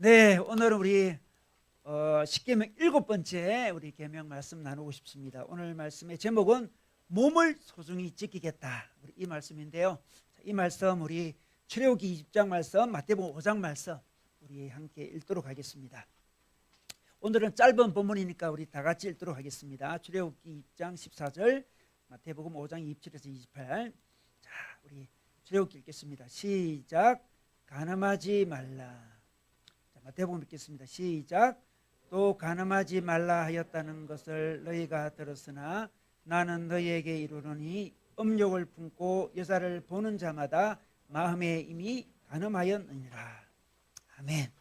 네, 오늘은 우리 십계명 7번째 우리 계명 말씀 나누고 싶습니다. 오늘 말씀의 제목은 몸을 소중히 지키겠다. 우리 이 말씀인데요. 이 말씀 우리 출애굽기 20장 말씀, 마태복음 5장 말씀 우리 함께 읽도록 하겠습니다. 오늘은 짧은 본문이니까 우리 다 같이 읽도록 하겠습니다. 출애굽기 20장 14절, 마태복음 5장 27에서 28. 자, 우리 출애굽기 읽겠습니다. 시작. 간음하지 말라. 마태복음 읽겠습니다. 시작. 또 간음하지 말라 하였다는 것을 너희가 들었으나 나는 너희에게 이르노니 음욕을 품고 여자를 보는 자마다 마음에 이미 간음하였느니라. 아멘.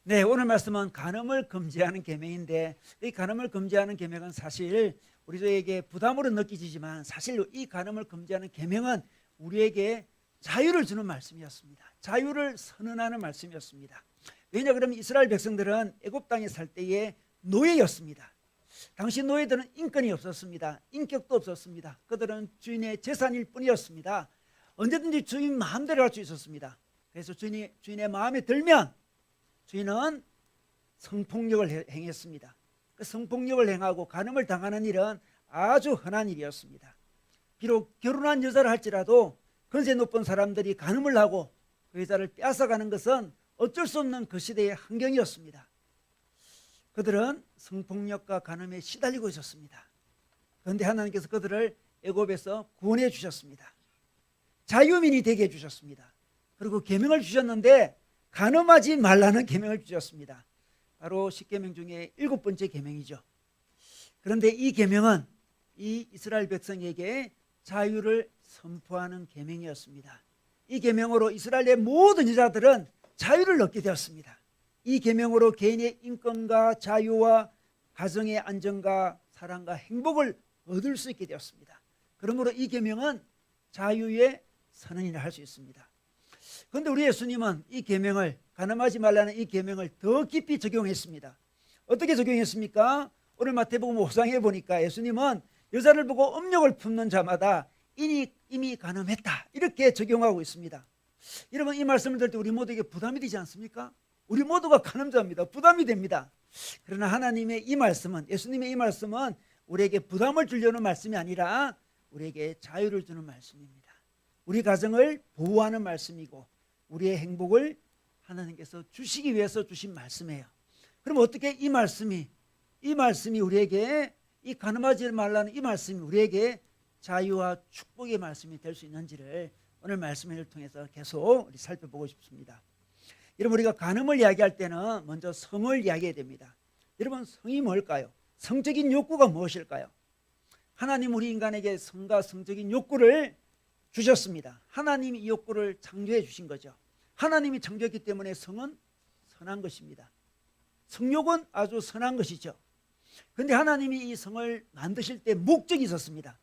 네, 오늘 말씀은 간음을 금지하는 계명인데, 이 간음을 금지하는 계명은 사실 우리에게 부담으로 느껴지지만 사실 이 간음을 금지하는 계명은 우리에게 자유를 주는 말씀이었습니다. 자유를 선언하는 말씀이었습니다. 왜냐 그러면 이스라엘 백성들은 애굽 땅에 살 때에 노예였습니다. 당시 노예들은 인권이 없었습니다. 인격도 없었습니다. 그들은 주인의 재산일 뿐이었습니다. 언제든지 주인 마음대로 할 수 있었습니다. 그래서 주인의 마음에 들면 주인은 성폭력을 행했습니다. 그 성폭력을 행하고 간음을 당하는 일은 아주 흔한 일이었습니다. 비록 결혼한 여자를 할지라도 권세 높은 사람들이 간음을 하고 그 여자를 뺏어가는 것은 어쩔 수 없는 그 시대의 환경이었습니다. 그들은 성폭력과 간음에 시달리고 있었습니다. 그런데 하나님께서 그들을 애굽에서 구원해 주셨습니다. 자유민이 되게 해주셨습니다. 그리고 계명을 주셨는데 간음하지 말라는 계명을 주셨습니다. 바로 10계명 중에 7번째 계명이죠. 그런데 이 계명은 이 이스라엘 백성에게 자유를 선포하는 계명이었습니다. 이 계명으로 이스라엘의 모든 여자들은 자유를 얻게 되었습니다. 이 계명으로 개인의 인권과 자유와 가정의 안정과 사랑과 행복을 얻을 수 있게 되었습니다. 그러므로 이 계명은 자유의 선언이라 할 수 있습니다. 그런데 우리 예수님은 이 계명을, 간음하지 말라는 이 계명을 더 깊이 적용했습니다. 어떻게 적용했습니까? 오늘 마태복음 5장에 보니까 예수님은 여자를 보고 음욕을 품는 자마다 이미 간음했다, 이렇게 적용하고 있습니다. 여러분, 이 말씀을 들을 때 우리 모두에게 부담이 되지 않습니까? 우리 모두가 간음자입니다. 부담이 됩니다. 그러나 하나님의 이 말씀은, 예수님의 이 말씀은 우리에게 부담을 주려는 말씀이 아니라 우리에게 자유를 주는 말씀입니다. 우리 가정을 보호하는 말씀이고 우리의 행복을 하나님께서 주시기 위해서 주신 말씀이에요. 그럼 어떻게 이 말씀이 우리에게, 이 간음하지 말라는 이 말씀이 우리에게 자유와 축복의 말씀이 될 수 있는지를 오늘 말씀을 통해서 계속 우리 살펴보고 싶습니다. 여러분, 우리가 간음을 이야기할 때는 먼저 성을 이야기해야 됩니다. 여러분, 성이 뭘까요? 성적인 욕구가 무엇일까요? 하나님 우리 인간에게 성과 성적인 욕구를 주셨습니다. 하나님이 이 욕구를 창조해 주신 거죠. 하나님이 창조했기 때문에 성은 선한 것입니다. 성욕은 아주 선한 것이죠. 그런데 하나님이 이 성을 만드실 때 목적이 있었습니다.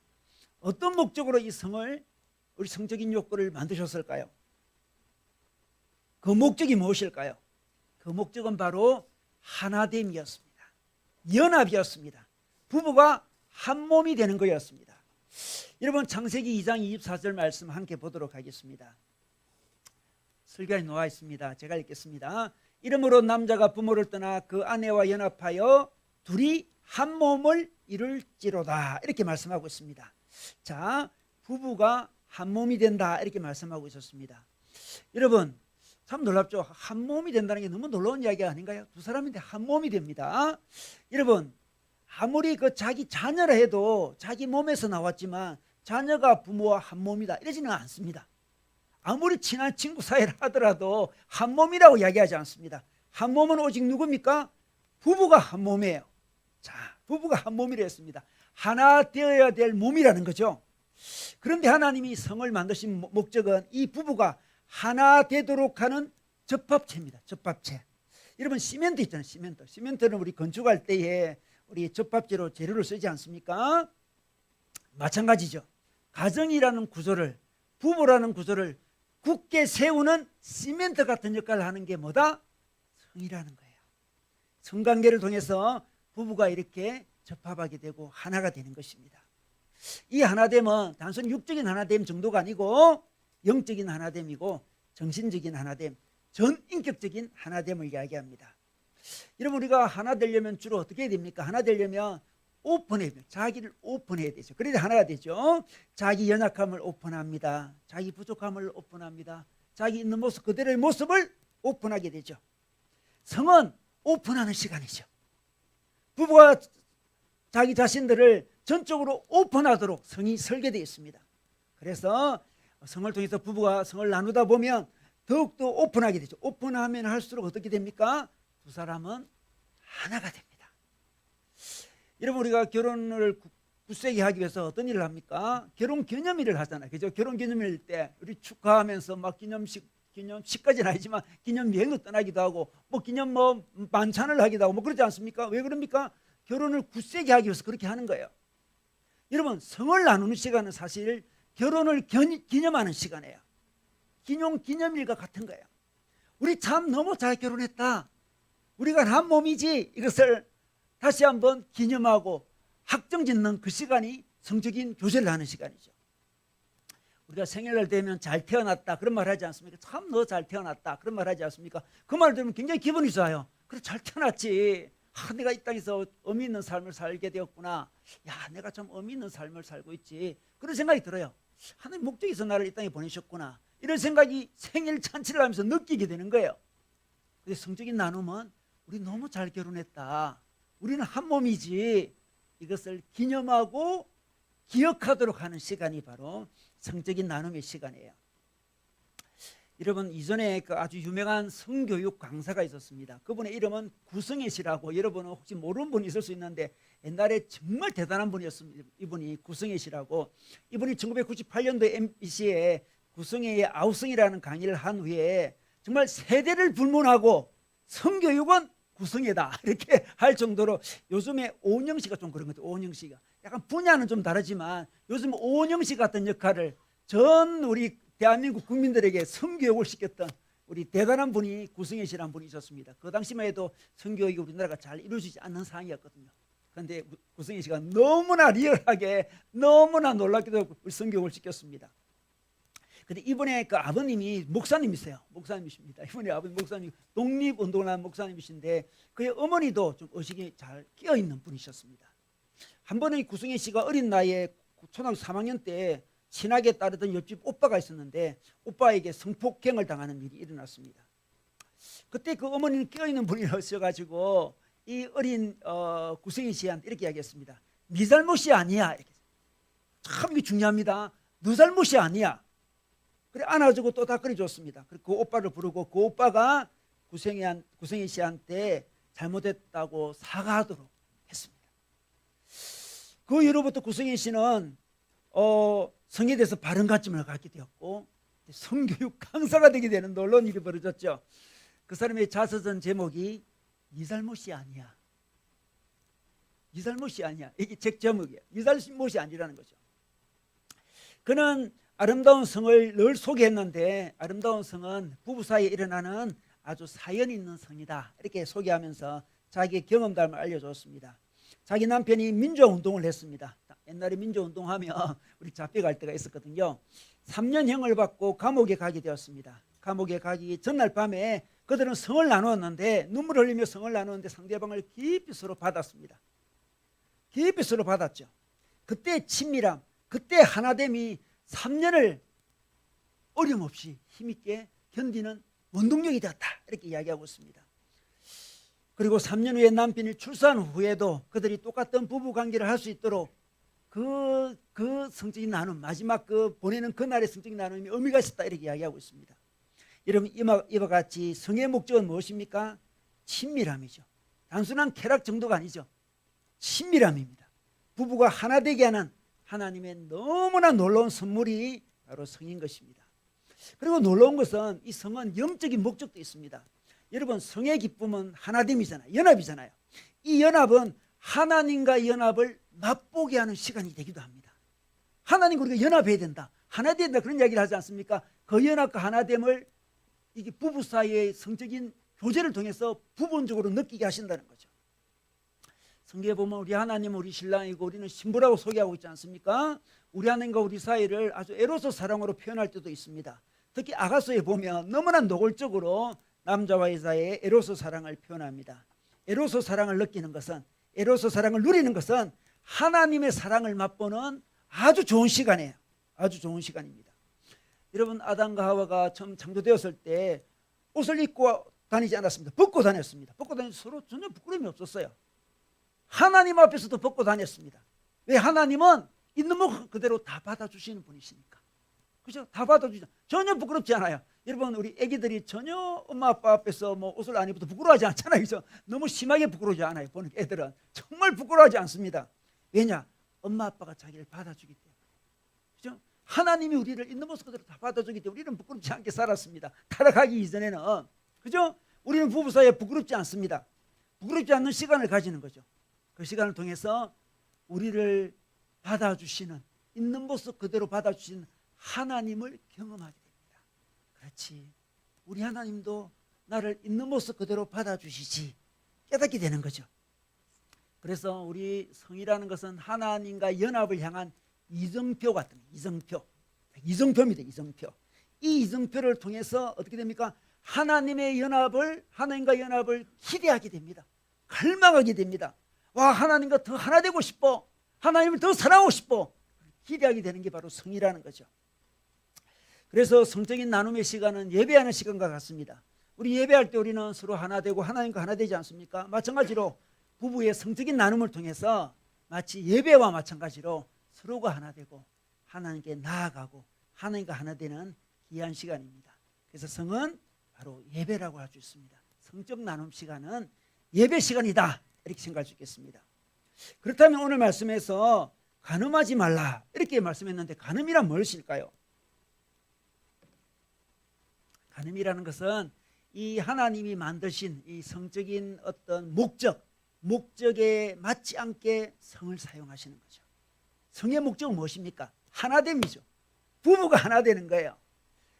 어떤 목적으로 이 성을, 우리 성적인 욕구를 만드셨을까요? 그 목적이 무엇일까요? 그 목적은 바로 하나됨이었습니다. 연합이었습니다. 부부가 한 몸이 되는 거였습니다. 여러분, 창세기 2장 24절 말씀 함께 보도록 하겠습니다. 설교에 나와 있습니다. 제가 읽겠습니다. 이러므로 남자가 부모를 떠나 그 아내와 연합하여 둘이 한 몸을 이룰지로다, 이렇게 말씀하고 있습니다. 자, 부부가 한 몸이 된다, 이렇게 말씀하고 있었습니다. 여러분, 참 놀랍죠? 한 몸이 된다는 게 너무 놀라운 이야기 아닌가요? 두 사람인데 한 몸이 됩니다. 여러분, 아무리 자기 자녀라 해도 자기 몸에서 나왔지만 자녀가 부모와 한 몸이다, 이러지는 않습니다. 아무리 친한 친구 사이라 하더라도 한 몸이라고 이야기하지 않습니다. 한 몸은 오직 누굽니까? 부부가 한 몸이에요. 자, 부부가 한 몸이라 했습니다. 하나 되어야 될 몸이라는 거죠. 그런데 하나님이 성을 만드신 목적은 이 부부가 하나 되도록 하는 접합체입니다. 접합체. 여러분, 시멘트 있잖아요. 시멘트는 우리 건축할 때에 우리 접합제로 재료를 쓰지 않습니까? 마찬가지죠. 가정이라는 구조를, 부부라는 구조를 굳게 세우는 시멘트 같은 역할을 하는 게 뭐다? 성이라는 거예요. 성관계를 통해서 부부가 이렇게 접합하게 되고 하나가 되는 것입니다. 이 하나됨은 단순히 육적인 하나됨 정도가 아니고 영적인 하나됨이고 정신적인 하나됨, 전인격적인 하나됨을 이야기합니다. 여러분, 우리가 하나 되려면 주로 어떻게 해야 됩니까? 하나 되려면 오픈해야 돼요. 자기를 오픈해야 되죠. 그래야 하나가 되죠. 자기 연약함을 오픈합니다. 자기 부족함을 오픈합니다. 자기 있는 모습 그대로의 모습을 오픈하게 되죠. 성은 오픈하는 시간이죠. 부부가 자기 자신들을 전적으로 오픈하도록 성이 설계되어 있습니다. 그래서 성을 통해서 부부가 성을 나누다 보면 더욱더 오픈하게 되죠. 오픈하면 할수록 어떻게 됩니까? 두 사람은 하나가 됩니다. 여러분, 우리가 결혼을 굳세게 하기 위해서 어떤 일을 합니까? 결혼 기념일을 하잖아요. 그죠? 결혼 기념일 때 우리 축하하면서 막 기념식까지는 아니지만 기념 여행도 떠나기도 하고 뭐 기념 만찬을 하기도 하고 뭐 그러지 않습니까? 왜 그럽니까? 결혼을 굳세게 하기 위해서 그렇게 하는 거예요. 여러분, 성을 나누는 시간은 사실 결혼을 기념하는 시간이에요. 기념일과 같은 거예요. 우리 참 너무 잘 결혼했다. 우리가 한 몸이지. 이것을 다시 한번 기념하고 확정짓는 그 시간이 성적인 교제를 하는 시간이죠. 우리가 생일날 되면 잘 태어났다 그런 말 하지 않습니까? 참 너 잘 태어났다 그런 말 하지 않습니까? 그 말 들으면 굉장히 기분이 좋아요. 그래, 잘 태어났지. 내가 이 땅에서 의미 있는 삶을 살게 되었구나. 야, 내가 참 의미 있는 삶을 살고 있지. 그런 생각이 들어요. 하나님 목적이 있어 나를 이 땅에 보내셨구나. 이런 생각이 생일 잔치를 하면서 느끼게 되는 거예요. 근데 성적인 나눔은 우리 너무 잘 결혼했다. 우리는 한 몸이지. 이것을 기념하고 기억하도록 하는 시간이 바로 성적인 나눔의 시간이에요. 여러분, 이전에 그 아주 유명한 성교육 강사가 있었습니다. 그분의 이름은 구성애 씨라고, 여러분은 혹시 모르는 분이 있을 수 있는데 옛날에 정말 대단한 분이었습니다. 이분이 구성애 씨라고. 이분이 1998년도에 MBC에 구성애의 아우성이라는 강의를 한 후에 정말 세대를 불문하고 성교육은 구성애다 이렇게 할 정도로, 요즘에 오은영 씨가 좀 그런 것 같아요. 오은영 씨가 약간 분야는 좀 다르지만 요즘 오은영 씨 같은 역할을 전 우리 대한민국 국민들에게 성교육을 시켰던 우리 대단한 분이 구성애 씨라는 분이 있었습니다. 그 당시만 해도 성교육이 우리나라가 잘 이루어지지 않는 상황이었거든요. 그런데 구성애 씨가 너무나 리얼하게 너무나 놀랍게도 성교육을 시켰습니다. 근데 이번에 그 아버님이 목사님이세요. 목사님이십니다. 이번에 아버님 목사님, 독립운동을 한 목사님이신데 그의 어머니도 좀 의식이 잘 끼어있는 분이셨습니다. 한 번은 구성애 씨가 어린 나이에 초등학교 3학년 때 친하게 따르던 옆집 오빠가 있었는데 오빠에게 성폭행을 당하는 일이 일어났습니다. 그때 그 어머니는 끼어있는 분이셔가지고 이 어린 구성애 씨한테 이렇게 이야기했습니다. 네 잘못이 아니야. 이렇게. 참 이게 중요합니다. 너 잘못이 아니야. 그래, 안아주고 또 닦아줬습니다. 그리고 그 오빠를 부르고 그 오빠가 구성애 씨한테 잘못했다고 사과하도록 했습니다. 그 이후로부터 구성애 씨는 성에 대해서 바른 가짐을 갖게 되었고 성교육 강사가 되게 되는 놀라운 일이 벌어졌죠. 그 사람의 자서전 제목이 네 잘못이 아니야. 네 잘못이 아니야. 이게 책 제목이에요. 네 잘못이 아니라는 거죠. 그는 아름다운 성을 늘 소개했는데 아름다운 성은 부부 사이에 일어나는 아주 사연 있는 성이다 이렇게 소개하면서 자기의 경험담을 알려줬습니다. 자기 남편이 민주화운동을 했습니다. 옛날에 민주화운동하면 우리 잡혀갈 때가 있었거든요. 3년형을 받고 감옥에 가게 되었습니다. 감옥에 가기 전날 밤에 그들은 성을 나누었는데 눈물 흘리며 성을 나누었는데 상대방을 깊이 서로 받았습니다. 깊이 서로 받았죠. 그때 친밀함, 그때 하나됨이 3년을 어려움없이 힘있게 견디는 원동력이 되었다 이렇게 이야기하고 있습니다. 그리고 3년 후에 남편이 출산 후에도 그들이 똑같은 부부관계를 할 수 있도록 그 성적인 나눔, 마지막 그 보내는 그날의 성적인 나눔이 의미가 있었다 이렇게 이야기하고 있습니다. 여러분, 이와 같이 성의 목적은 무엇입니까? 친밀함이죠. 단순한 쾌락 정도가 아니죠. 친밀함입니다. 부부가 하나 되게 하는 하나님의 너무나 놀라운 선물이 바로 성인 것입니다. 그리고 놀라운 것은 이 성은 영적인 목적도 있습니다. 여러분, 성의 기쁨은 하나됨이잖아요. 연합이잖아요. 이 연합은 하나님과 연합을 맛보게 하는 시간이 되기도 합니다. 하나님과 우리가 연합해야 된다. 하나 된다 그런 이야기를 하지 않습니까? 그 연합과 하나됨을 이게 부부 사이의 성적인 교제를 통해서 부분적으로 느끼게 하신다는 거죠. 성경에 보면 우리 하나님은 우리 신랑이고 우리는 신부라고 소개하고 있지 않습니까? 우리 하나님과 우리 사이를 아주 에로스 사랑으로 표현할 때도 있습니다. 특히 아가서에 보면 너무나 노골적으로 남자와 여자의 에로스 사랑을 표현합니다. 에로스 사랑을 느끼는 것은, 에로스 사랑을 누리는 것은 하나님의 사랑을 맛보는 아주 좋은 시간이에요. 아주 좋은 시간입니다. 여러분, 아담과 하와가 처음 창조되었을 때 옷을 입고 다니지 않았습니다. 벗고 다녔습니다. 벗고 다니면서 서로 전혀 부끄러움이 없었어요. 하나님 앞에서도 벗고 다녔습니다. 왜? 하나님은 있는 것 그대로 다 받아주시는 분이시니까. 그죠? 다 받아주죠. 전혀 부끄럽지 않아요. 여러분, 우리 애기들이 전혀 엄마 아빠 앞에서 뭐 옷을 안 입어도 부끄러워하지 않잖아요. 그죠? 너무 심하게 부끄러워하지 않아요. 보는 애들은 정말 부끄러워하지 않습니다. 왜냐? 엄마 아빠가 자기를 받아주기 때문에. 그죠? 하나님이 우리를 있는 모습 그대로 다 받아주기 때문에 우리는 부끄럽지 않게 살았습니다. 타락하기 이전에는. 그죠? 우리는 부부 사이에 부끄럽지 않습니다. 부끄럽지 않는 시간을 가지는 거죠. 그 시간을 통해서 우리를 받아주시는, 있는 모습 그대로 받아주시는 하나님을 경험하게 됩니다. 그렇지, 우리 하나님도 나를 있는 모습 그대로 받아주시지 깨닫게 되는 거죠. 그래서 우리 성이라는 것은 하나님과 연합을 향한 이정표 같은, 이정표입니다. 이정표. 이 이정표를 통해서 어떻게 됩니까? 하나님의 연합을, 하나님과 연합을 기대하게 됩니다. 갈망하게 됩니다. 와, 하나님과 더 하나 되고 싶어. 하나님을 더 사랑하고 싶어. 기대하게 되는 게 바로 성이라는 거죠. 그래서 성적인 나눔의 시간은 예배하는 시간과 같습니다. 우리 예배할 때 우리는 서로 하나 되고 하나님과 하나 되지 않습니까? 마찬가지로 부부의 성적인 나눔을 통해서 마치 예배와 마찬가지로 서로가 하나 되고 하나님께 나아가고 하나님과 하나 되는 귀한 시간입니다. 그래서 성은 바로 예배라고 할 수 있습니다. 성적 나눔 시간은 예배 시간이다, 이렇게 생각할 수 있겠습니다. 그렇다면 오늘 말씀에서 간음하지 말라 이렇게 말씀했는데, 간음이란 무엇일까요? 간음이라는 것은 이 하나님이 만드신 이 성적인 어떤 목적에 맞지 않게 성을 사용하시는 거죠. 성의 목적은 무엇입니까? 하나됨이죠. 부부가 하나 되는 거예요.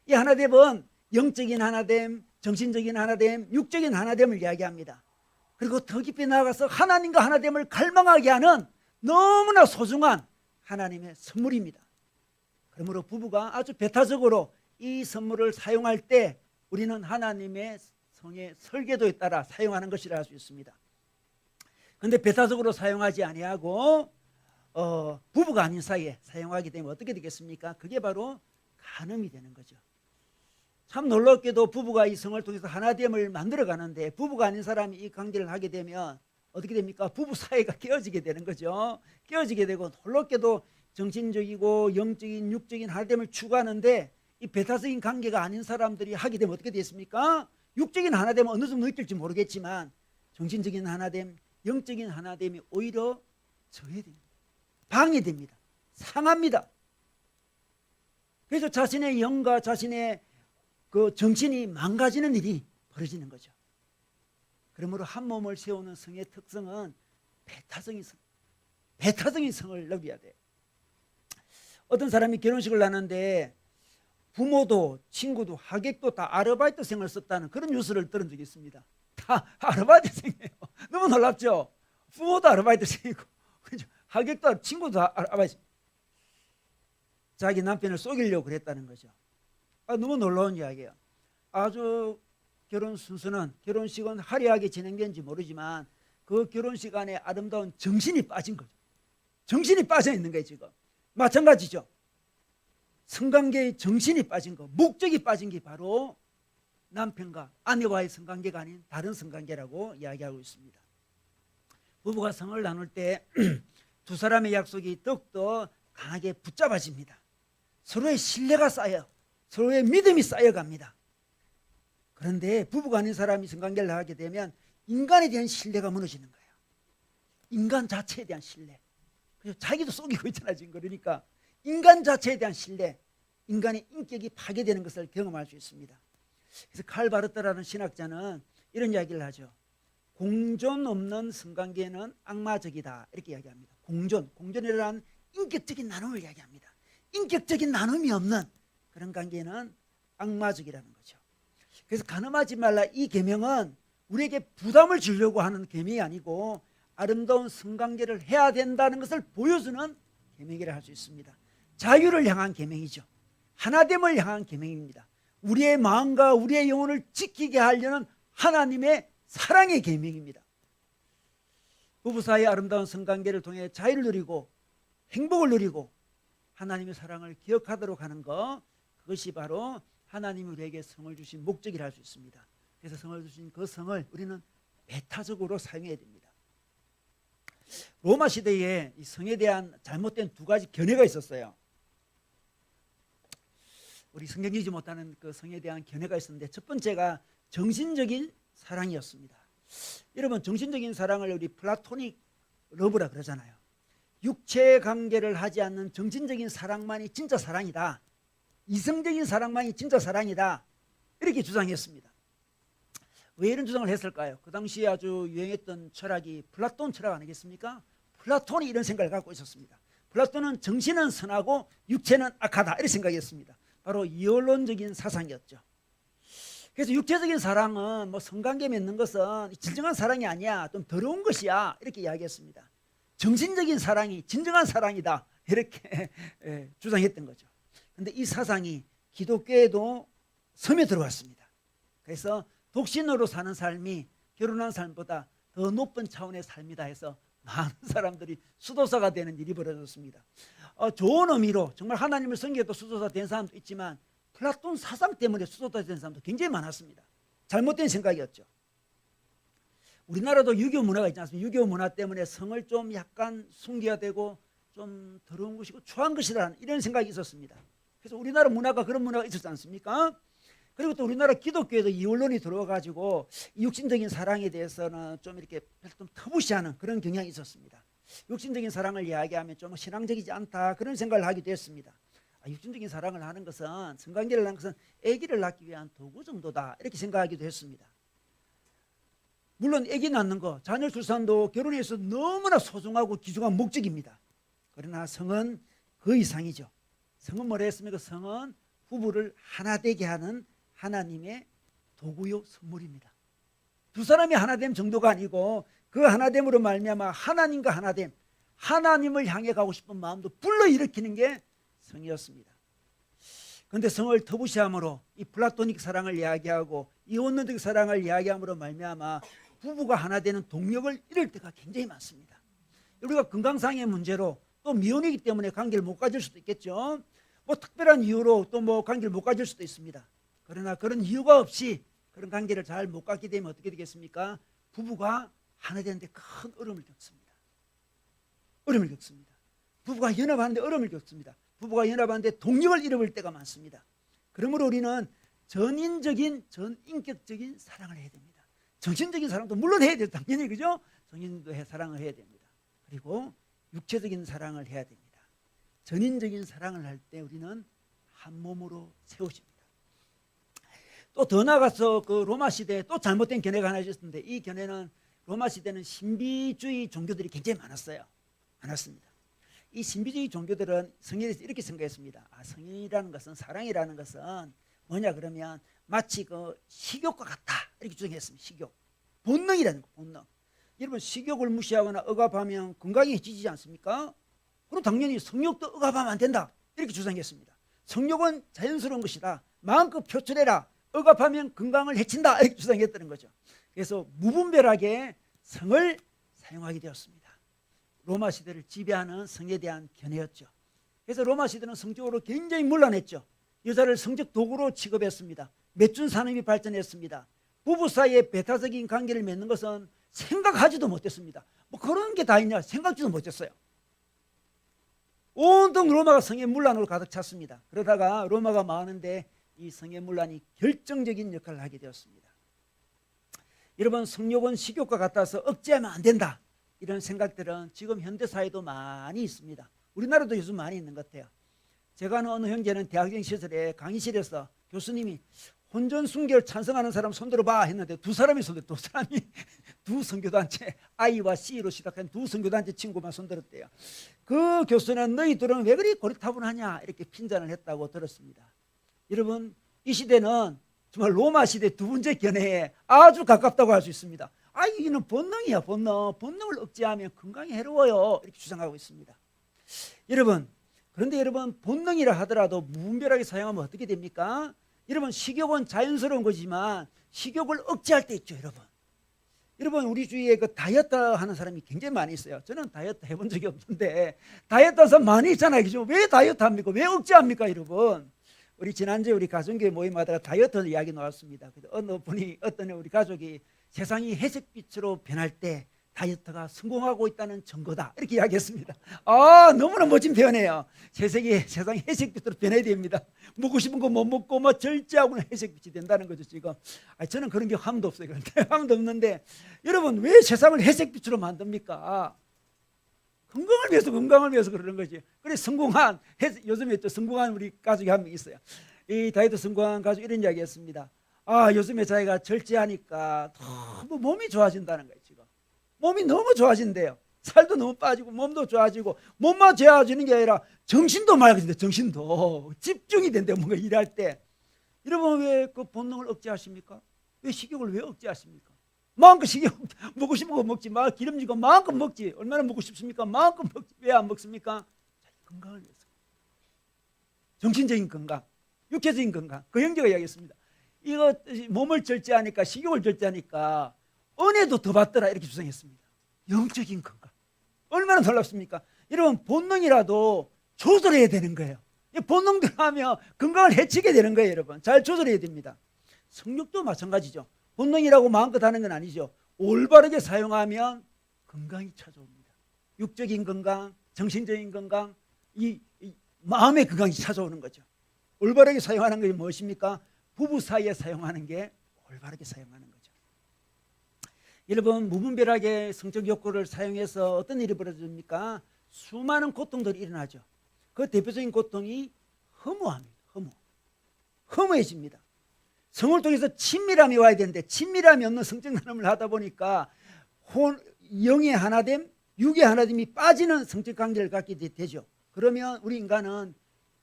이 하나됨은 영적인 하나됨, 정신적인 하나됨, 육적인 하나됨을 이야기합니다. 그리고 더 깊이 나아가서 하나님과 하나됨을 갈망하게 하는 너무나 소중한 하나님의 선물입니다. 그러므로 부부가 아주 배타적으로 이 선물을 사용할 때 우리는 하나님의 성의 설계도에 따라 사용하는 것이라 할 수 있습니다. 그런데 배타적으로 사용하지 아니하고 부부가 아닌 사이에 사용하게 되면 어떻게 되겠습니까? 그게 바로 간음이 되는 거죠. 참 놀랍게도 부부가 이 성을 통해서 하나됨을 만들어 가는데 부부가 아닌 사람이 이 관계를 하게 되면 어떻게 됩니까? 부부 사이가 깨어지게 되는 거죠. 깨어지게 되고, 놀랍게도 정신적이고 영적인 육적인 하나됨을 추구하는데 이 배타적인 관계가 아닌 사람들이 하게 되면 어떻게 됐습니까? 육적인 하나됨은 어느 정도 느낄지 모르겠지만 정신적인 하나됨, 영적인 하나됨이 오히려 저해됩니다. 방해됩니다. 상합니다. 그래서 자신의 영과 자신의 그 정신이 망가지는 일이 벌어지는 거죠. 그러므로 한 몸을 세우는 성의 특성은 배타적인 성을 누려야 돼요. 어떤 사람이 결혼식을 하는데 부모도 친구도 하객도 다 아르바이트생을 썼다는 그런 뉴스를 들은 적이 있습니다. 다 아르바이트생이에요. 너무 놀랍죠? 부모도 아르바이트생이고 하객도 친구도 아르바이트, 자기 남편을 속이려고 그랬다는 거죠. 너무 놀라운 이야기예요. 아주 결혼식은 화려하게 진행된지 모르지만 그 결혼식 안에 아름다운 정신이 빠진 거죠. 정신이 빠져 있는 거예요. 지금 마찬가지죠. 성관계의 정신이 빠진 거, 목적이 빠진 게 바로 남편과 아내와의 성관계가 아닌 다른 성관계라고 이야기하고 있습니다. 부부가 성을 나눌 때 두 사람의 약속이 더욱더 강하게 붙잡아집니다. 서로의 신뢰가 쌓여, 서로의 믿음이 쌓여갑니다. 그런데 부부가 아닌 사람이 성관계를 하게 되면 인간에 대한 신뢰가 무너지는 거예요. 인간 자체에 대한 신뢰. 자기도 속이고 있잖아요 지금. 그러니까 인간 자체에 대한 신뢰, 인간의 인격이 파괴되는 것을 경험할 수 있습니다. 그래서 칼 바르트라는 신학자는 이런 이야기를 하죠. 공존 없는 성관계는 악마적이다, 이렇게 이야기합니다. 공존이라는 인격적인 나눔을 이야기합니다. 인격적인 나눔이 없는 그런 관계는 악마적이라는 거죠. 그래서 간음하지 말라, 이 계명은 우리에게 부담을 주려고 하는 계명이 아니고 아름다운 성관계를 해야 된다는 것을 보여주는 계명이라 할 수 있습니다. 자유를 향한 계명이죠. 하나됨을 향한 계명입니다. 우리의 마음과 우리의 영혼을 지키게 하려는 하나님의 사랑의 계명입니다. 부부 사이의 아름다운 성관계를 통해 자유를 누리고 행복을 누리고 하나님의 사랑을 기억하도록 하는 것, 그것이 바로 하나님이 우리에게 성을 주신 목적이라 할 수 있습니다. 그래서 성을 주신 그 성을 우리는 배타적으로 사용해야 됩니다. 로마 시대에 이 성에 대한 잘못된 두 가지 견해가 있었어요. 우리 성경 읽지 못하는 그 성에 대한 견해가 있었는데, 첫 번째가 정신적인 사랑이었습니다. 여러분, 정신적인 사랑을 우리 플라토닉 러브라 그러잖아요. 육체 관계를 하지 않는 정신적인 사랑만이 진짜 사랑이다, 이성적인 사랑만이 진짜 사랑이다, 이렇게 주장했습니다. 왜 이런 주장을 했을까요? 그 당시에 아주 유행했던 철학이 플라톤 철학 아니겠습니까? 플라톤이 이런 생각을 갖고 있었습니다. 플라톤은 정신은 선하고 육체는 악하다, 이렇게 생각했습니다. 바로 이원론적인 사상이었죠. 그래서 육체적인 사랑은 뭐 성관계 맺는 것은 진정한 사랑이 아니야, 좀 더러운 것이야, 이렇게 이야기했습니다. 정신적인 사랑이 진정한 사랑이다, 이렇게 주장했던 거죠. 그런데 이 사상이 기독교에도 섬에 들어왔습니다. 그래서 독신으로 사는 삶이 결혼한 삶보다 더 높은 차원의 삶이다 해서 많은 사람들이 수도사가 되는 일이 벌어졌습니다. 좋은 의미로 정말 하나님을 섬기고 수도사 된 사람도 있지만, 플라톤 사상 때문에 수도사 된 사람도 굉장히 많았습니다. 잘못된 생각이었죠. 우리나라도 유교 문화가 있지 않습니까? 유교 문화 때문에 성을 좀 약간 숨겨야 되고 좀 더러운 것이고 추한 것이라는 이런 생각이 있었습니다. 그래서 우리나라 문화가 그런 문화가 있었지 않습니까? 그리고 또 우리나라 기독교에도 이원론이 들어와가지고 육신적인 사랑에 대해서는 좀 이렇게 좀 터부시하는 그런 경향이 있었습니다. 육신적인 사랑을 이야기하면 좀 신앙적이지 않다, 그런 생각을 하기도 했습니다. 육신적인 사랑을 하는 것은, 성관계를 하는 것은 아기를 낳기 위한 도구 정도다, 이렇게 생각하기도 했습니다. 물론 아기 낳는 거, 자녀 출산도 결혼해서 너무나 소중하고 귀중한 목적입니다. 그러나 성은 그 이상이죠. 성은 뭐라 했습니까? 성은 부부를 하나 되게 하는 하나님의 도구요 선물입니다. 두 사람이 하나됨 정도가 아니고 그 하나됨으로 말미암아 하나님과 하나됨, 하나님을 향해 가고 싶은 마음도 불러일으키는 게 성이었습니다. 그런데 성을 터부시함으로 이 플라토닉 사랑을 이야기하고 이원론적 사랑을 이야기함으로 말미암아 부부가 하나 되는 동력을 잃을 때가 굉장히 많습니다. 우리가 건강상의 문제로 또 미혼이기 때문에 관계를 못 가질 수도 있겠죠. 뭐 특별한 이유로 또 뭐 관계를 못 가질 수도 있습니다. 그러나 그런 이유가 없이 그런 관계를 잘 못 갖게 되면 어떻게 되겠습니까? 부부가 하나 되는데 큰 어려움을 겪습니다. 어려움을 겪습니다. 부부가 연합하는데 어려움을 겪습니다. 부부가 연합하는데 동력을 잃어버릴 때가 많습니다. 그러므로 우리는 전인적인, 전인격적인 사랑을 해야 됩니다. 정신적인 사랑도 물론 해야 돼요. 당연히, 그죠? 정신도 사랑을 해야 됩니다. 그리고 육체적인 사랑을 해야 됩니다. 전인적인 사랑을 할 때 우리는 한 몸으로 세우십니다. 또 더 나아가서 그 로마 시대에 또 잘못된 견해가 하나 있었는데, 이 견해는 로마 시대는 신비주의 종교들이 굉장히 많았습니다. 이 신비주의 종교들은 성에 대해서 이렇게 생각했습니다. 성이라는 것은, 사랑이라는 것은 뭐냐 그러면 마치 그 식욕과 같다, 이렇게 주장했습니다. 식욕, 본능이라는 거, 본능. 여러분, 식욕을 무시하거나 억압하면 건강이 해치지 않습니까? 그럼 당연히 성욕도 억압하면 안 된다, 이렇게 주장했습니다. 성욕은 자연스러운 것이다, 마음껏 표출해라, 억압하면 건강을 해친다, 이렇게 주장했다는 거죠. 그래서 무분별하게 성을 사용하게 되었습니다. 로마 시대를 지배하는 성에 대한 견해였죠. 그래서 로마 시대는 성적으로 굉장히 문란했죠. 여자를 성적 도구로 취급했습니다. 매춘 산업이 발전했습니다. 부부 사이에 배타적인 관계를 맺는 것은 생각하지도 못했습니다. 뭐 그런 게 다 있냐, 생각지도 못했어요. 온통 로마가 성의 문란으로 가득 찼습니다. 그러다가 로마가 망하는데 이 성의 문란이 결정적인 역할을 하게 되었습니다. 여러분, 성욕은 식욕과 같아서 억제하면 안 된다, 이런 생각들은 지금 현대사회도 많이 있습니다. 우리나라도 요즘 많이 있는 것 같아요. 제가 아는 어느 형제는 대학생 시절에 강의실에서 교수님이 혼전 순결 찬성하는 사람 손들어봐 했는데 두 사람이 두 선교단체, I와 C로 시작한 두 선교단체 친구만 손들었대요. 그 교수는 너희들은 왜 그리 고리타분하냐, 이렇게 핀잔을 했다고 들었습니다. 여러분, 이 시대는 정말 로마 시대 두 번째 견해에 아주 가깝다고 할 수 있습니다. 이는 본능이야, 본능. 본능을 억제하면 건강에 해로워요, 이렇게 주장하고 있습니다. 여러분, 그런데 여러분, 본능이라 하더라도 무분별하게 사용하면 어떻게 됩니까? 여러분 식욕은 자연스러운 거지만 식욕을 억제할 때 있죠, 여러분. 여러분 우리 주위에 그 다이어트 하는 사람이 굉장히 많이 있어요. 저는 다이어트 해본 적이 없는데 다이어트 하는 사람 많이 있잖아요. 그죠? 왜 다이어트 합니까? 왜 억제합니까, 여러분? 우리 지난주에 우리 가정교회 모임하다가 다이어트 이야기 나왔습니다. 어느 분이 어떤 우리 가족이 세상이 회색빛으로 변할 때 다이어트가 성공하고 있다는 증거다 이렇게 이야기했습니다. 아, 너무나 멋진 표현이에요. 세상이 회색빛으로 변해야 됩니다. 먹고 싶은 거 못 먹고 뭐 절제하고는 회색빛이 된다는 거죠 지금. 저는 그런 게 함도 없어요. 그런데 함도 없는데 여러분 왜 세상을 회색빛으로 만듭니까? 건강을 위해서 그러는 거지. 그래 성공한 요즘에 또 성공한 우리 가족이 한 명 있어요. 이 다이어트 성공한 가족 이런 이야기했습니다. 아, 요즘에 자기가 절제하니까 너무 몸이 좋아진다는 거예요. 지금 몸이 너무 좋아진대요. 살도 너무 빠지고 몸도 좋아지고 몸만 좋아지는 게 아니라 정신도 맑아진대. 정신도 집중이 된대. 뭔가 일할 때. 여러분 왜 그 본능을 억제하십니까? 왜 식욕을 왜 억제하십니까? 마음껏 식욕 먹고 싶은 거 먹지. 막 기름진 거 마음껏 먹지. 얼마나 먹고 싶습니까? 마음껏 먹지. 왜 안 먹습니까? 건강을 위해서. 정신적인 건강, 육체적인 건강. 그 형제가 이야기했습니다. 이거 몸을 절제하니까 식욕을 절제하니까 은혜도 더 받더라 이렇게 주장했습니다. 영적인 건강. 얼마나 놀랍습니까? 여러분 본능이라도 조절해야 되는 거예요. 본능대로 하면 건강을 해치게 되는 거예요. 여러분 잘 조절해야 됩니다. 성욕도 마찬가지죠. 본능이라고 마음껏 하는 건 아니죠. 올바르게 사용하면 건강이 찾아옵니다. 육적인 건강, 정신적인 건강, 이 마음의 건강이 찾아오는 거죠. 올바르게 사용하는 것이 무엇입니까? 부부 사이에 사용하는 게 올바르게 사용하는 거죠. 여러분 무분별하게 성적 욕구를 사용해서 어떤 일이 벌어집니까? 수많은 고통들이 일어나죠. 그 대표적인 고통이 허무함입니다. 허무해집니다. 성을 통해서 친밀함이 와야 되는데 친밀함이 없는 성적 나눔을 하다 보니까 영의 하나됨, 육의 하나됨이 빠지는 성적 관계를 갖게 되죠. 그러면 우리 인간은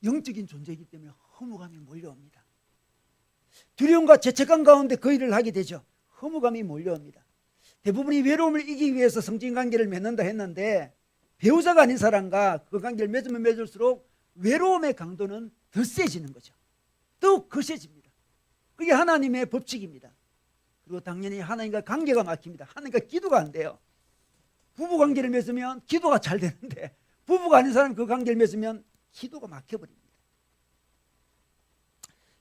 영적인 존재이기 때문에 허무감이 몰려옵니다. 두려움과 죄책감 가운데 그 일을 하게 되죠. 허무감이 몰려옵니다. 대부분이 외로움을 이기기 위해서 성적인 관계를 맺는다 했는데 배우자가 아닌 사람과 그 관계를 맺으면 맺을수록 외로움의 강도는 더 세지는 거죠. 더욱 거세집니다. 그게 하나님의 법칙입니다. 그리고 당연히 하나님과 관계가 막힙니다. 하나님과 기도가 안 돼요. 부부 관계를 맺으면 기도가 잘 되는데 부부가 아닌 사람이 그 관계를 맺으면 기도가 막혀버립니다.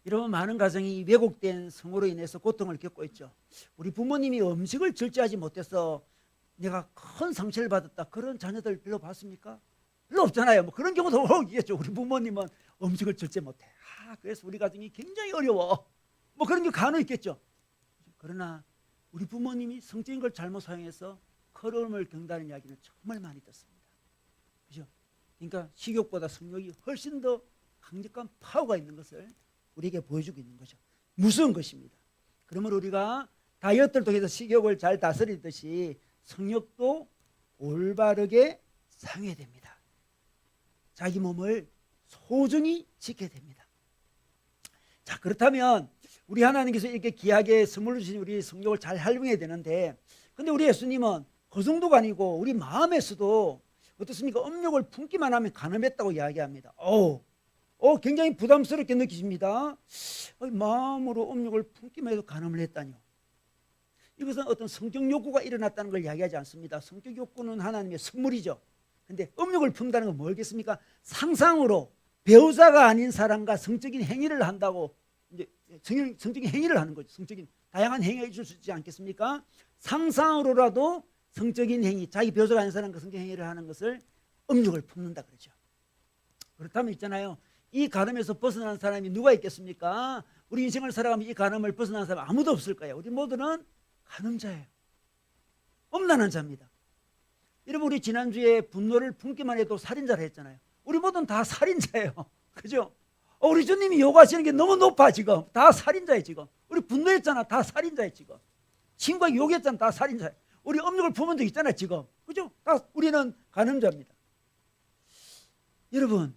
여러분 많은 가정이 왜곡된 성으로 인해서 고통을 겪고 있죠. 우리 부모님이 음식을 절제하지 못해서 내가 큰 상처를 받았다. 그런 자녀들 별로 봤습니까? 별로 없잖아요. 뭐 그런 경우도 있겠죠. 우리 부모님은 음식을 절제 못해. 그래서 우리 가정이 굉장히 어려워. 뭐 그런 게 간혹 있겠죠. 그러나 우리 부모님이 성적인 걸 잘못 사용해서 어려움을 겪는다는 이야기는 정말 많이 듣습니다. 그죠? 그러니까 식욕보다 성욕이 훨씬 더 강력한 파워가 있는 것을 우리에게 보여주고 있는 거죠. 무서운 것입니다. 그러므로 우리가 다이어트를 통해서 식욕을 잘 다스리듯이 성욕도 올바르게 사용해야 됩니다. 자기 몸을 소중히 지켜야 됩니다. 자, 그렇다면 우리 하나님께서 이렇게 귀하게 선물로 주신 우리 성욕을 잘 활용해야 되는데, 근데 우리 예수님은 그 정도가 아니고 우리 마음에서도 어떻습니까? 음욕을 품기만 하면 간음했다고 이야기합니다. 굉장히 부담스럽게 느끼십니다. 마음으로 음욕을 품기만 해도 간음을 했다니요. 이것은 어떤 성적 욕구가 일어났다는 걸 이야기하지 않습니다. 성적 욕구는 하나님의 선물이죠. 근데 음욕을 품다는 건 뭐겠습니까? 상상으로 배우자가 아닌 사람과 성적인 행위를 한다고, 이제 성적인 행위를 하는 거죠. 성적인 다양한 행위가 있을 수 있지 않겠습니까? 상상으로라도 성적인 행위, 자기 배우자가 아닌 사람과 성적 행위를 하는 것을 음욕을 품는다 그러죠. 그렇다면 있잖아요. 이 간음에서 벗어난 사람이 누가 있겠습니까? 우리 인생을 살아가면 이 간음을 벗어난 사람 아무도 없을 거예요. 우리 모두는 간음자예요. 엄란한 자입니다. 여러분 우리 지난주에 분노를 품기만 해도 살인자를 했잖아요. 우리 모두는 다 살인자예요. 그죠? 우리 주님이 요구하시는 게 너무 높아 지금. 다 살인자예요 지금. 우리 분노했잖아. 다 살인자예요 지금. 친구가 욕했잖아. 다 살인자예요. 우리 음욕을 품은 적 있잖아요 지금. 그죠? 다 우리는 간음자입니다. 여러분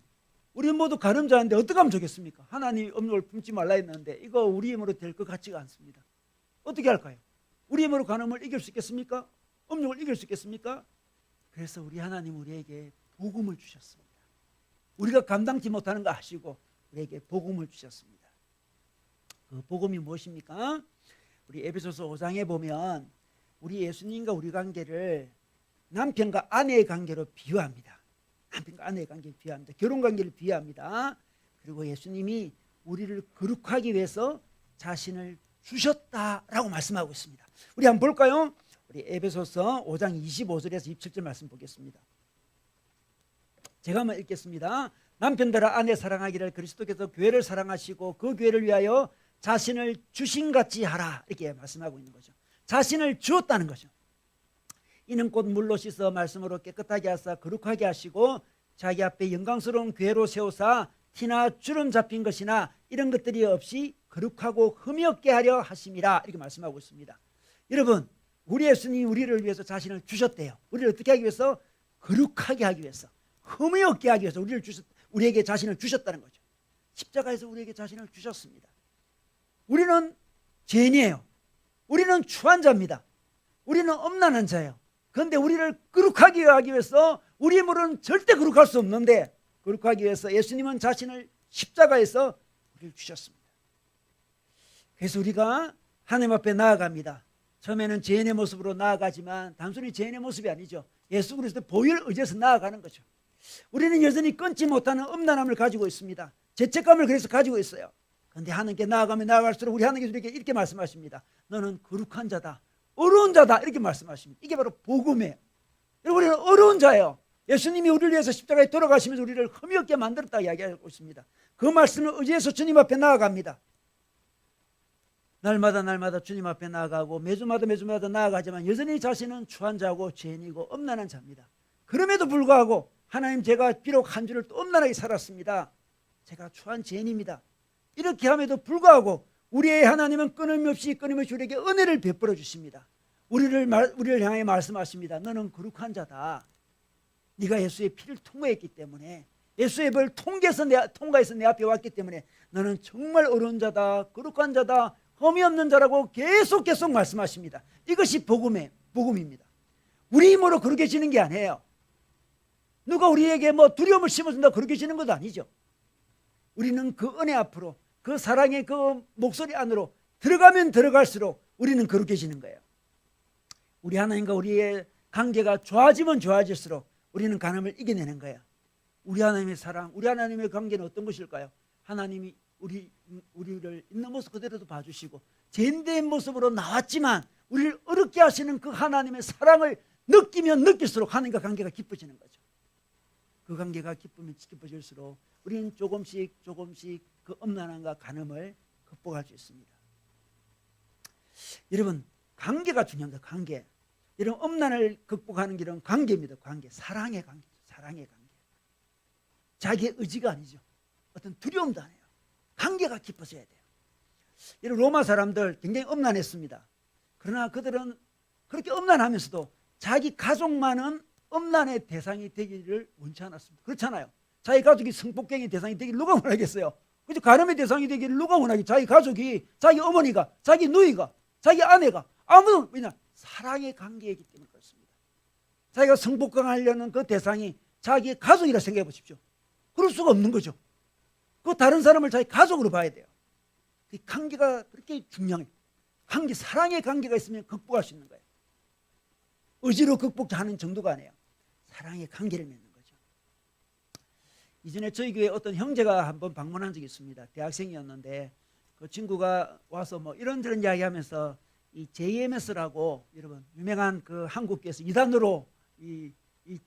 우리 모두 간음자인데 어떻게 하면 좋겠습니까? 하나님 음욕을 품지 말라 했는데 이거 우리 힘으로 될 것 같지가 않습니다. 어떻게 할까요? 우리 힘으로 간음을 이길 수 있겠습니까? 음욕을 이길 수 있겠습니까? 그래서 우리 하나님 우리에게 복음을 주셨습니다. 우리가 감당치 못하는 거 아시고 우리에게 복음을 주셨습니다. 그 복음이 무엇입니까? 우리 에베소서 5장에 보면 우리 예수님과 우리 관계를 남편과 아내의 관계로 비유합니다. 남편과 아내의 관계를 비유합니다. 결혼 관계를 비유합니다. 그리고 예수님이 우리를 거룩하기 위해서 자신을 주셨다라고 말씀하고 있습니다. 우리 한번 볼까요? 우리 에베소서 5장 25절에서 27절 말씀 보겠습니다. 제가 한번 읽겠습니다. 남편들아 아내 사랑하기를 그리스도께서 교회를 사랑하시고 그 교회를 위하여 자신을 주신같이 하라, 이렇게 말씀하고 있는 거죠. 자신을 주었다는 거죠. 이는 곧 물로 씻어 말씀으로 깨끗하게 하사 거룩하게 하시고 자기 앞에 영광스러운 교회로 세우사 티나 주름 잡힌 것이나 이런 것들이 없이 거룩하고 흠이 없게 하려 하심이라, 이렇게 말씀하고 있습니다. 여러분, 우리 예수님이 우리를 위해서 자신을 주셨대요. 우리를 어떻게 하기 위해서? 거룩하게 하기 위해서, 흠이 없게 하기 위해서 우리에게 자신을 주셨다는 거죠. 십자가에서 우리에게 자신을 주셨습니다. 우리는 죄인이에요. 우리는 추한 자입니다. 우리는 엄난한 자예요. 그런데 우리를 거룩하게 하기 위해서, 우리 힘으로는 절대 거룩할 수 없는데 거룩하기 위해서 예수님은 자신을 십자가에서 우리를 주셨습니다. 그래서 우리가 하나님 앞에 나아갑니다. 처음에는 죄인의 모습으로 나아가지만 단순히 죄인의 모습이 아니죠. 예수 그리스도의 보혈 의지해서 나아가는 거죠. 우리는 여전히 끊지 못하는 엄난함을 가지고 있습니다. 죄책감을 그래서 가지고 있어요. 그런데 하나님께 나아가면 나아갈수록 우리 하나님께서 이렇게 말씀하십니다. 너는 거룩한 자다, 어려운 자다, 이렇게 말씀하십니다. 이게 바로 복음이에요. 우리는 어려운 자예요. 예수님이 우리를 위해서 십자가에 돌아가시면서 우리를 흠이 없게 만들었다고 이야기하고 있습니다. 그 말씀을 의지해서 주님 앞에 나아갑니다. 날마다 주님 앞에 나아가고 매주마다 나아가지만 여전히 자신은 추한 자고 죄인이고 엄난한 자입니다. 그럼에도 불구하고 하나님, 제가 비록 한 주를 또 엄난하게 살았습니다. 제가 추한 죄인입니다. 이렇게 함에도 불구하고 우리의 하나님은 끊임없이 우리에게 은혜를 베풀어 주십니다. 우리를 향해 말씀하십니다. 너는 거룩한 자다. 네가 예수의 피를 통과했기 때문에, 예수의 벌을 통과해서 내 앞에 왔기 때문에 너는 정말 어려운 자다, 거룩한 자다, 흠이 없는 자라고 계속 말씀하십니다. 이것이 복음입니다. 우리 힘으로 거룩해지는 게 아니에요. 누가 우리에게 두려움을 심어준다 거룩해지는 것도 아니죠. 우리는 그 은혜 앞으로, 그 사랑의 그 목소리 안으로 들어가면 들어갈수록 우리는 거룩해지는 거예요. 우리 하나님과 우리의 관계가 좋아지면 좋아질수록 우리는 간음을 이겨내는 거예요. 우리 하나님의 사랑, 우리 하나님의 관계는 어떤 것일까요? 하나님이 우리를 있는 모습 그대로도 봐주시고 죄인된 모습으로 나왔지만 우리를 어렵게 하시는 그 하나님의 사랑을 느끼면 느낄수록 하나님과 관계가 깊어지는 거죠. 그 관계가 깊어질수록 우리는 조금씩 그 엄난함과 간음을 극복할 수 있습니다. 여러분, 관계가 중요합니다. 관계. 이런 엄난을 극복하는 길은 관계입니다. 관계. 사랑의 관계죠. 사랑의 관계. 자기의 의지가 아니죠. 어떤 두려움도 아니에요. 관계가 깊어져야 돼요. 이런 로마 사람들 굉장히 엄난했습니다. 그러나 그들은 그렇게 엄난하면서도 자기 가족만은 엄난의 대상이 되기를 원치 않았습니다. 그렇잖아요. 자기 가족이 성폭행의 대상이 되기를 누가 원하겠어요? 그죠? 간음의 대상이 되기를 누가 원하겠어요? 자기 가족이, 자기 어머니가, 자기 누이가, 자기 아내가, 아무도, 왜냐? 사랑의 관계이기 때문에 그렇습니다. 자기가 성폭행하려는 그 대상이 자기의 가족이라 생각해 보십시오. 그럴 수가 없는 거죠. 그 다른 사람을 자기 가족으로 봐야 돼요. 그 관계가 그렇게 중요해요. 관계, 사랑의 관계가 있으면 극복할 수 있는 거예요. 의지로 극복하는 정도가 아니에요. 사랑의 관계를 맺는 거죠. 이전에 저희 교회 어떤 형제가 한번 방문한 적이 있습니다. 대학생이었는데 그 친구가 와서 이런저런 이야기하면서 이 JMS라고, 여러분 유명한 그 한국교회에서 이단으로 이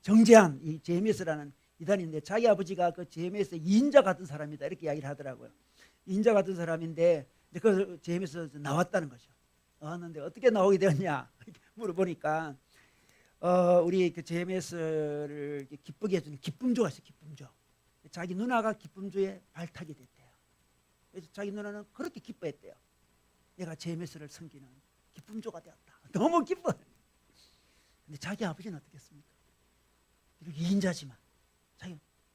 정제한 이 JMS라는 이단인데, 자기 아버지가 그 JMS의 2인자 같은 사람이다, 이렇게 이야기를 하더라고요. 2인자 같은 사람인데 그 JMS에서 나왔다는 거죠. 나왔는데 어떻게 나오게 되었냐 이렇게 물어보니까 우리 그 JMS를 기쁘게 해주는 기쁨조가 있어요. 기쁨조. 자기 누나가 기쁨조에 발탁이 됐대요. 그래서 자기 누나는 그렇게 기뻐했대요. 내가 JMS를 섬기는 기쁨조가 되었다. 너무 기뻐요. 근데 자기 아버지는 어떻겠습니까? 이렇게 2인자지만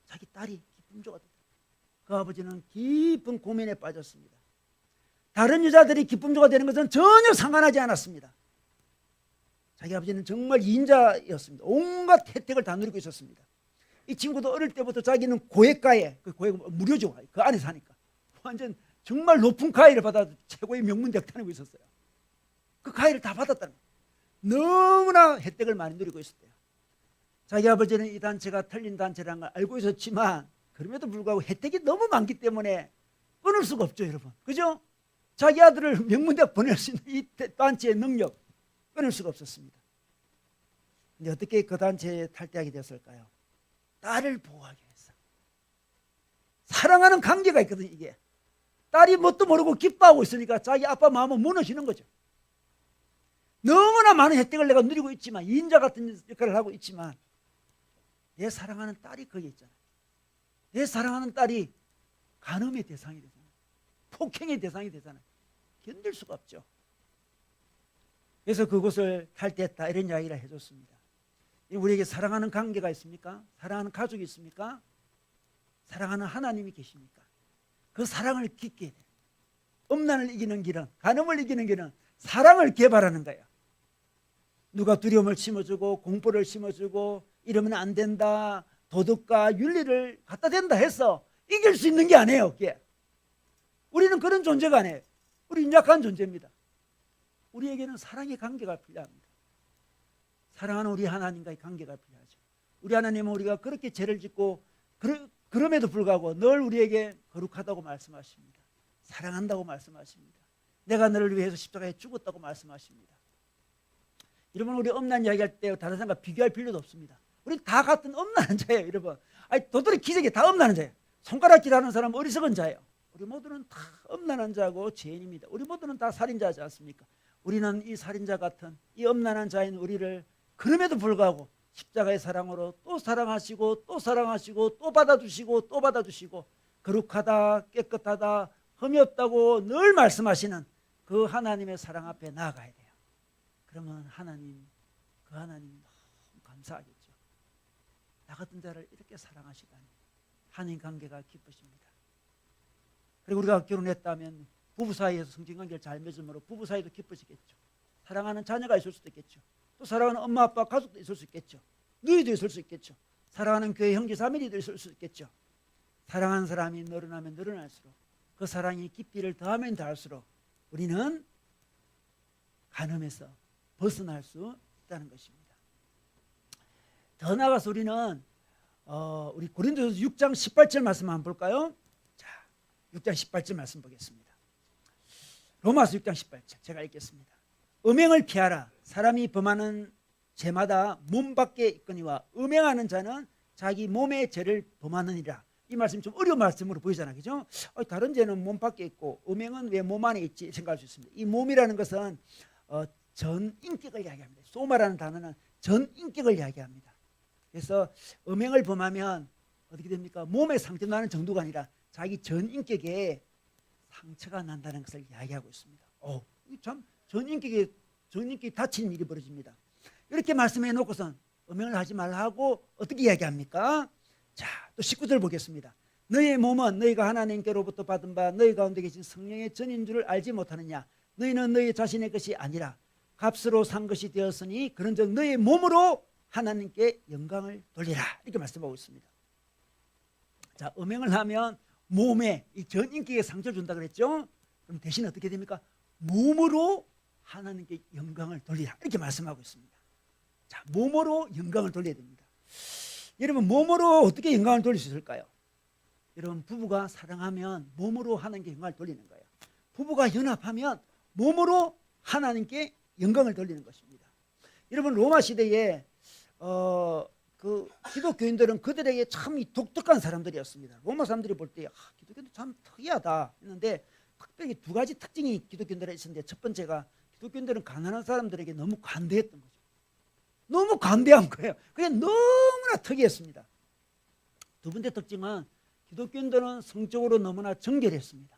자기 딸이 기쁨조가 됐다. 그 아버지는 깊은 고민에 빠졌습니다. 다른 여자들이 기쁨조가 되는 것은 전혀 상관하지 않았습니다. 자기 아버지는 정말 2인자였습니다. 온갖 혜택을 다 누리고 있었습니다. 이 친구도 어릴 때부터 자기는 고액가에, 그 고액 무료죠. 그 안에 사니까 완전 정말 높은 가해를 받아 최고의 명문대학 다니고 있었어요. 그 가해를 다 받았다는 거예요. 너무나 혜택을 많이 누리고 있었대요. 자기 아버지는 이 단체가 틀린 단체라는 걸 알고 있었지만 그럼에도 불구하고 혜택이 너무 많기 때문에 끊을 수가 없죠, 여러분. 그죠? 자기 아들을 명문대학 보낼 수 있는 이 단체의 능력 끊을 수가 없었습니다. 근데 어떻게 그 단체에 탈퇴하게 되었을까요? 딸을 보호하기 위해서. 사랑하는 관계가 있거든요, 이게. 딸이 뭣도 모르고 기뻐하고 있으니까 자기 아빠 마음은 무너지는 거죠. 너무나 많은 혜택을 내가 누리고 있지만, 인자 같은 역할을 하고 있지만 내 사랑하는 딸이 거기 있잖아요. 내 사랑하는 딸이 간음의 대상이 되잖아요. 폭행의 대상이 되잖아요. 견딜 수가 없죠. 그래서 그곳을 탈퇴했다, 이런 이야기를 해줬습니다. 우리에게 사랑하는 관계가 있습니까? 사랑하는 가족이 있습니까? 사랑하는 하나님이 계십니까? 그 사랑을 깊게 해야 돼요. 엄난을 이기는 길은, 간음을 이기는 길은 사랑을 개발하는 거예요. 누가 두려움을 심어주고 공포를 심어주고 이러면 안 된다, 도덕과 윤리를 갖다 댄다 해서 이길 수 있는 게 아니에요. 그게. 우리는 그런 존재가 아니에요. 우리는 약한 존재입니다. 우리에게는 사랑의 관계가 필요합니다. 사랑하는 우리 하나님과의 관계가 필요하죠. 우리 하나님은 우리가 그렇게 죄를 짓고 그럼에도 불구하고 늘 우리에게 거룩하다고 말씀하십니다. 사랑한다고 말씀하십니다. 내가 너를 위해서 십자가에 죽었다고 말씀하십니다. 여러분, 우리 엄난 이야기할 때 다른 사람과 비교할 필요도 없습니다. 우리 다 같은 엄난한 자예요, 여러분. 아니, 도토리 기저귀 다 엄난한 자예요. 손가락질 하는 사람은 어리석은 자예요. 우리 모두는 다 엄난한 자고 죄인입니다. 우리 모두는 다 살인자지 않습니까? 우리는 이 살인자 같은 이 엄난한 자인 우리를 그럼에도 불구하고 십자가의 사랑으로 또 사랑하시고 또 사랑하시고 또 받아주시고 또 받아주시고 거룩하다, 깨끗하다, 흠이 없다고 늘 말씀하시는 그 하나님의 사랑 앞에 나아가야 돼요. 그러면 그 하나님이 너무 감사하겠죠. 나 같은 자를 이렇게 사랑하시다니. 하나님 관계가 기쁘십니다. 그리고 우리가 결혼했다면 부부 사이에서 성진관계를 잘 맺음으로 부부 사이도 기쁘시겠죠. 사랑하는 자녀가 있을 수도 있겠죠. 또 사랑하는 엄마 아빠 가족도 있을 수 있겠죠. 너희도 있을 수 있겠죠. 사랑하는 교회 형제 자매도 있을 수 있겠죠. 사랑하는 사람이 늘어나면 늘어날수록 그 사랑이 깊이를 더하면 더할수록 우리는 간음에서 벗어날 수 있다는 것입니다. 더 나아가서 우리는 우리 고린도서 6장 18절 말씀 한번 볼까요? 자, 6장 18절 말씀 보겠습니다. 로마서 6장 18절 제가 읽겠습니다. 음행을 피하라. 사람이 범하는 죄마다 몸 밖에 있거니와 음행하는 자는 자기 몸의 죄를 범하느니라. 이 말씀 좀 어려운 말씀으로 보이잖아요, 그죠? 다른 죄는 몸 밖에 있고 음행은 왜 몸 안에 있지 생각할 수 있습니다. 이 몸이라는 것은 전인격을 이야기합니다. 소마라는 단어는 전인격을 이야기합니다. 그래서 음행을 범하면 어떻게 됩니까? 몸에 상처 나는 정도가 아니라 자기 전인격에 상처가 난다는 것을 이야기하고 있습니다. 참 전인격이 다치는 일이 벌어집니다. 이렇게 말씀해 놓고선 음행을 하지 말라고 어떻게 이야기합니까? 자, 또 19절 보겠습니다. 너희의 몸은 너희가 하나님께로부터 받은 바 너희 가운데 계신 성령의 전인 줄을 알지 못하느냐? 너희는 너희 자신의 것이 아니라 값으로 산 것이 되었으니 그런즉 너희 몸으로 하나님께 영광을 돌리라. 이렇게 말씀하고 있습니다. 자, 음행을 하면 몸에 이 전인격에 상처를 준다 그랬죠? 그럼 대신 어떻게 됩니까? 몸으로 하나님께 영광을 돌리라. 이렇게 말씀하고 있습니다. 자, 몸으로 영광을 돌려야 됩니다. 여러분, 몸으로 어떻게 영광을 돌릴 수 있을까요? 여러분, 부부가 사랑하면 몸으로 하나님께 영광을 돌리는 거예요. 부부가 연합하면 몸으로 하나님께 영광을 돌리는 것입니다. 여러분, 로마 시대에 그 기독교인들은 그들에게 참 독특한 사람들이었습니다. 로마 사람들이 볼 때 기독교인들 참 특이하다 했는데 특별히 두 가지 특징이 기독교인들에 있었는데, 첫 번째가 기독교인들은 가난한 사람들에게 너무 관대했던 거죠. 너무 관대한 거예요. 그게 너무나 특이했습니다. 두 번째 특징은 기독교인들은 성적으로 너무나 정결했습니다.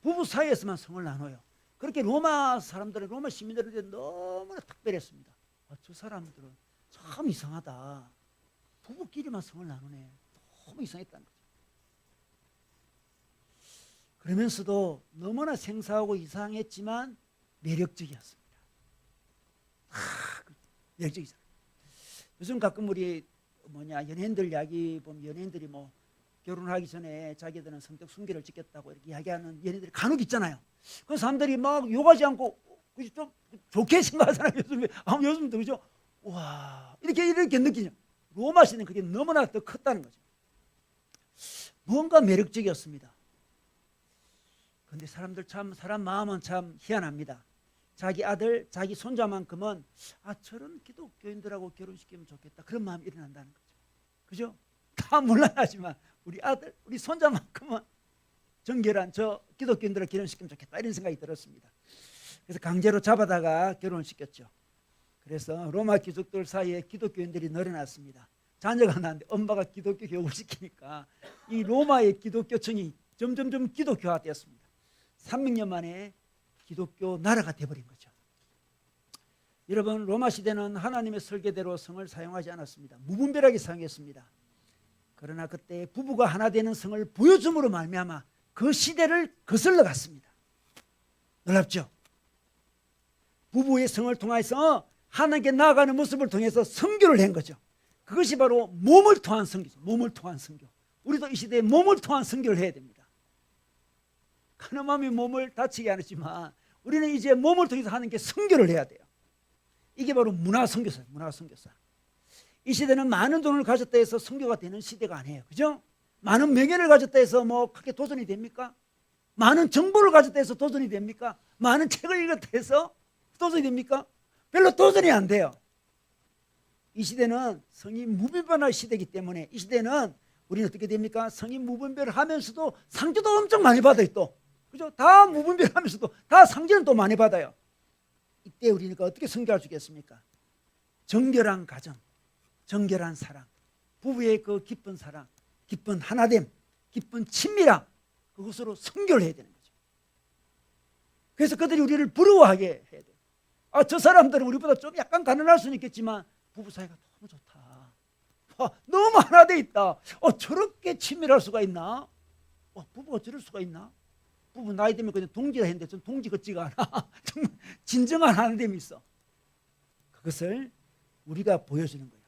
부부 사이에서만 성을 나눠요. 그렇게 로마 사람들은, 로마 시민들한테 너무나 특별했습니다. 저 사람들은 참 이상하다. 부부끼리만 성을 나누네. 너무 이상했다는 거죠. 그러면서도 너무나 생사하고 이상했지만 매력적이었습니다. 매력적이잖아요. 요즘 가끔 우리 연예인들 이야기 보면 연예인들이 결혼하기 전에 자기들은 성적 순결을 지켰다고 이렇게 이야기하는 연예들이 간혹 있잖아요. 그 사람들이 막 욕하지 않고 좀 좋게 생각하잖아요. 요즘도 그죠? 와, 이렇게 느끼죠. 로마 시대는 그게 너무나 더 컸다는 거죠. 무언가 매력적이었습니다. 그런데 사람 마음은 참 희한합니다. 자기 아들, 자기 손자만큼은 저런 기독교인들하고 결혼시키면 좋겠다. 그런 마음이 일어난다는 거죠. 그죠? 다 물론하지만 우리 아들, 우리 손자만큼은 정결한 저 기독교인들을 결혼시키면 좋겠다. 이런 생각이 들었습니다. 그래서 강제로 잡아다가 결혼을 시켰죠. 그래서 로마 귀족들 사이에 기독교인들이 늘어났습니다. 자녀가 낳았는데 엄마가 기독교 교육을 시키니까 이 로마의 기독교청이 점점점 기독교화되었습니다. 300년 만에 기독교 나라가 되어버린 거죠. 여러분, 로마 시대는 하나님의 설계대로 성을 사용하지 않았습니다. 무분별하게 사용했습니다. 그러나 그때 부부가 하나 되는 성을 보여줌으로 말미암아 그 시대를 거슬러 갔습니다. 놀랍죠? 부부의 성을 통해서 하나님께 나아가는 모습을 통해서 선교를 한 거죠. 그것이 바로 몸을 통한 선교죠. 몸을 통한 선교. 우리도 이 시대에 몸을 통한 선교를 해야 됩니다. 가늠함이 몸을 다치게 하지만 우리는 이제 몸을 통해서 하나님께 선교를 해야 돼요. 이게 바로 문화선교사예요. 문화선교사. 이 시대는 많은 돈을 가졌다 해서 선교가 되는 시대가 아니에요. 그죠? 많은 명예를 가졌다 해서 뭐 크게 도전이 됩니까? 많은 정보를 가졌다 해서 도전이 됩니까? 많은 책을 읽었다 해서 도전이 됩니까? 별로 도전이 안 돼요. 이 시대는 성이 무분별한 시대이기 때문에 이 시대는 우리는 어떻게 됩니까? 성이 무분별하면서도 상주도 엄청 많이 받아요. 또 그죠? 다 무분별하면서도 다 상주는 또 많이 받아요. 이때 우리는 어떻게 선교할 수 있겠습니까? 정결한 가정, 정결한 사랑, 부부의 그 깊은 사랑, 깊은 하나됨, 깊은 친밀함, 그것으로 선교를 해야 되는 거죠. 그래서 그들이 우리를 부러워하게 해야 돼요. 저 사람들은 우리보다 좀 약간 가난할 수는 있겠지만 부부 사이가 너무 좋다. 너무 하나 돼 있다. 저렇게 친밀할 수가 있나? 부부가 저럴 수가 있나? 부부 나이 되면 그냥 동지라 했는데 전 동지 같지가 않아. 정말 진정한 하나됨이 있어. 그것을 우리가 보여주는 거예요.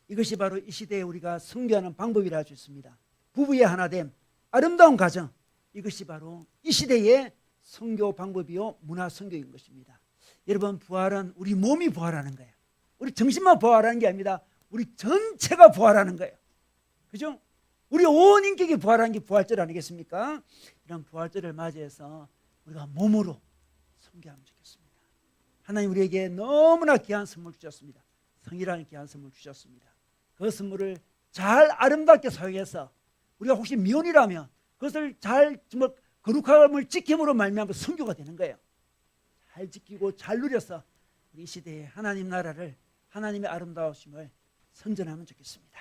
이것이 바로 이 시대에 우리가 선교하는 방법이라 할 수 있습니다. 부부의 하나됨, 아름다운 가정, 이것이 바로 이 시대의 선교 방법이요 문화 선교인 것입니다. 여러분, 부활은 우리 몸이 부활하는 거예요. 우리 정신만 부활하는 게 아닙니다. 우리 전체가 부활하는 거예요. 그죠? 우리 온 인격이 부활하는 게 부활절 아니겠습니까? 이런 부활절을 맞이해서 우리가 몸으로 선교하면 좋겠습니다. 하나님 우리에게 너무나 귀한 선물 주셨습니다. 성이라는 귀한 선물 주셨습니다. 그 선물을 잘 아름답게 사용해서 우리가 혹시 미혼이라면 그것을 잘 정말 거룩함을 지킴으로 말미암아 선교가 되는 거예요. 잘 지키고 잘 누려서 우리 시대의 하나님 나라를, 하나님의 아름다우심을 선전하면 좋겠습니다.